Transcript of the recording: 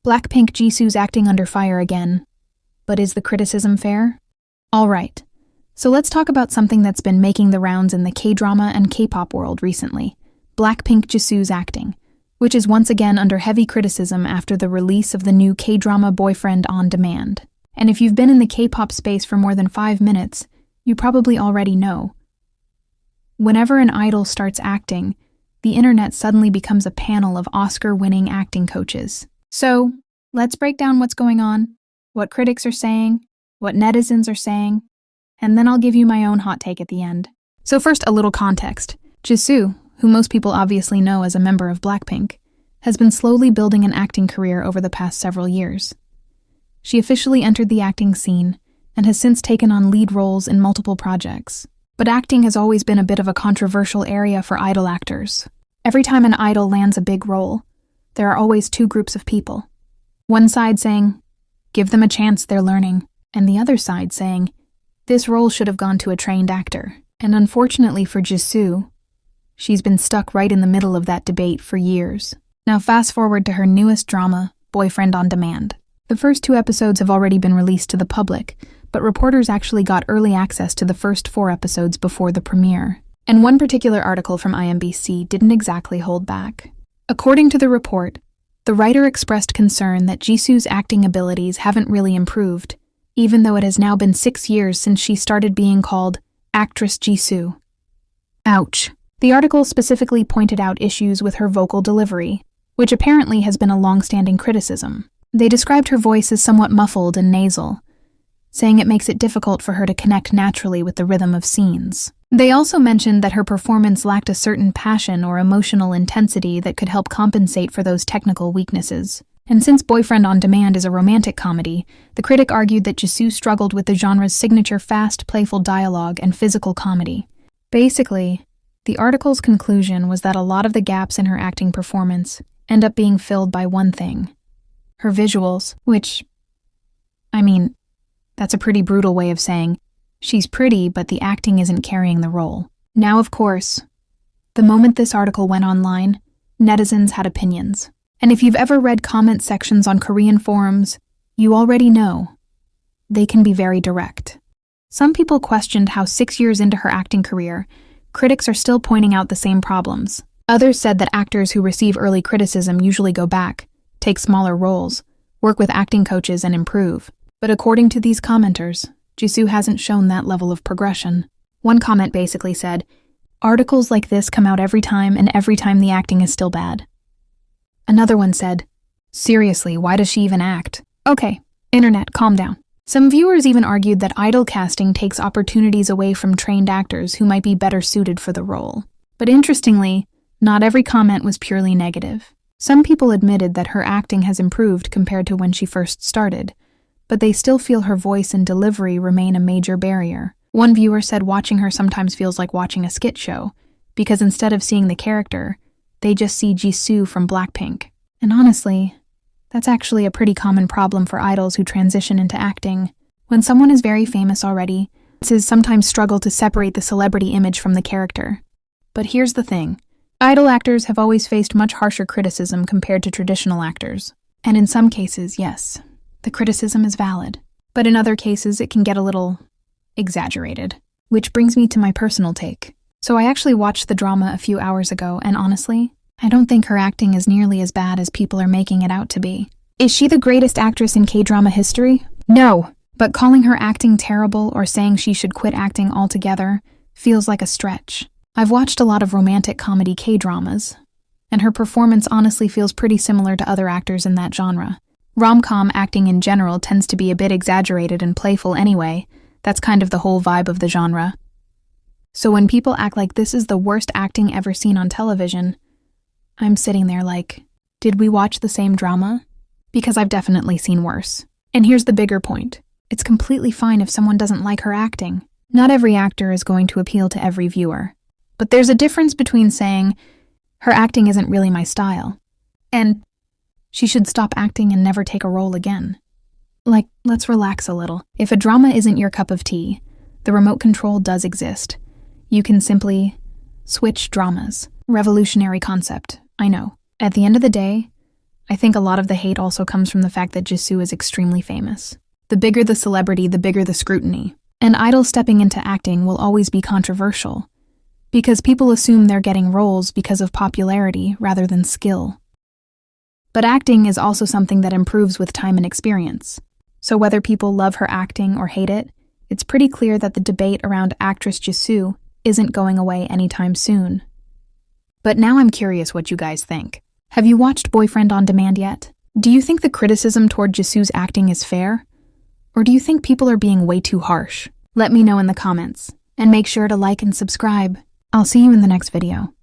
BLACKPINK Jisoo's acting under fire again. But is the criticism fair? Alright, so let's talk about something that's been making the rounds in the K-drama and K-pop world recently. BLACKPINK Jisoo's acting, which is once again under heavy criticism after the release of the new K-drama Boyfriend on Demand. And if you've been in the K-pop space for more than 5 minutes, you probably already know. Whenever an idol starts acting, the internet suddenly becomes a panel of Oscar-winning acting coaches. So, let's break down what's going on, what critics are saying, what netizens are saying, and then I'll give you my own hot take at the end. So first, a little context. Jisoo, who most people obviously know as a member of BLACKPINK, has been slowly building an acting career over the past several years. She officially entered the acting scene and has since taken on lead roles in multiple projects. But acting has always been a bit of a controversial area for idol actors. Every time an idol lands a big role, there are always 2 groups of people. One side saying, give them a chance, they're learning, and the other side saying, this role should have gone to a trained actor. And unfortunately for Jisoo, she's been stuck right in the middle of that debate for years. Now fast forward to her newest drama, Boyfriend on Demand. The first 2 episodes have already been released to the public, but reporters actually got early access to the first 4 episodes before the premiere. And one particular article from IMBC didn't exactly hold back. According to the report, the writer expressed concern that Jisoo's acting abilities haven't really improved, even though it has now been 6 years since she started being called Actress Jisoo. Ouch. The article specifically pointed out issues with her vocal delivery, which apparently has been a long-standing criticism. They described her voice as somewhat muffled and nasal, saying it makes it difficult for her to connect naturally with the rhythm of scenes. They also mentioned that her performance lacked a certain passion or emotional intensity that could help compensate for those technical weaknesses. And since Boyfriend on Demand is a romantic comedy, the critic argued that Jisoo struggled with the genre's signature fast, playful dialogue and physical comedy. Basically, the article's conclusion was that a lot of the gaps in her acting performance end up being filled by one thing: her visuals, which, that's a pretty brutal way of saying she's pretty, but the acting isn't carrying the role. Now, of course, the moment this article went online, netizens had opinions. And if you've ever read comment sections on Korean forums, you already know they can be very direct. Some people questioned how 6 years into her acting career, critics are still pointing out the same problems. Others said that actors who receive early criticism usually go back, take smaller roles, work with acting coaches, and improve. But according to these commenters, Jisoo hasn't shown that level of progression. One comment basically said, articles like this come out every time, and every time the acting is still bad. Another one said, seriously, why does she even act? Okay, internet, calm down. Some viewers even argued that idol casting takes opportunities away from trained actors who might be better suited for the role. But interestingly, not every comment was purely negative. Some people admitted that her acting has improved compared to when she first started, but they still feel her voice and delivery remain a major barrier. One viewer said watching her sometimes feels like watching a skit show, because instead of seeing the character, they just see Jisoo from BLACKPINK. And honestly, that's actually a pretty common problem for idols who transition into acting. When someone is very famous already, audiences sometimes struggle to separate the celebrity image from the character. But here's the thing. Idol actors have always faced much harsher criticism compared to traditional actors. And in some cases, yes, the criticism is valid. But in other cases, it can get a little exaggerated. Which brings me to my personal take. So I actually watched the drama a few hours ago, and honestly, I don't think her acting is nearly as bad as people are making it out to be. Is she the greatest actress in K-drama history? No, but calling her acting terrible or saying she should quit acting altogether feels like a stretch. I've watched a lot of romantic comedy K-dramas, and her performance honestly feels pretty similar to other actors in that genre. Rom-com acting in general tends to be a bit exaggerated and playful anyway. That's kind of the whole vibe of the genre. So when people act like this is the worst acting ever seen on television, I'm sitting there like, did we watch the same drama? Because I've definitely seen worse. And here's the bigger point. It's completely fine if someone doesn't like her acting. Not every actor is going to appeal to every viewer. But there's a difference between saying, her acting isn't really my style, and she should stop acting and never take a role again. Like, let's relax a little. If a drama isn't your cup of tea, the remote control does exist. You can simply switch dramas. Revolutionary concept, I know. At the end of the day, I think a lot of the hate also comes from the fact that Jisoo is extremely famous. The bigger the celebrity, the bigger the scrutiny. An idol stepping into acting will always be controversial, because people assume they're getting roles because of popularity rather than skill. But acting is also something that improves with time and experience. So whether people love her acting or hate it, it's pretty clear that the debate around actress Jisoo isn't going away anytime soon. But now I'm curious what you guys think. Have you watched Boyfriend on Demand yet? Do you think the criticism toward Jisoo's acting is fair? Or do you think people are being way too harsh? Let me know in the comments, and make sure to like and subscribe. I'll see you in the next video.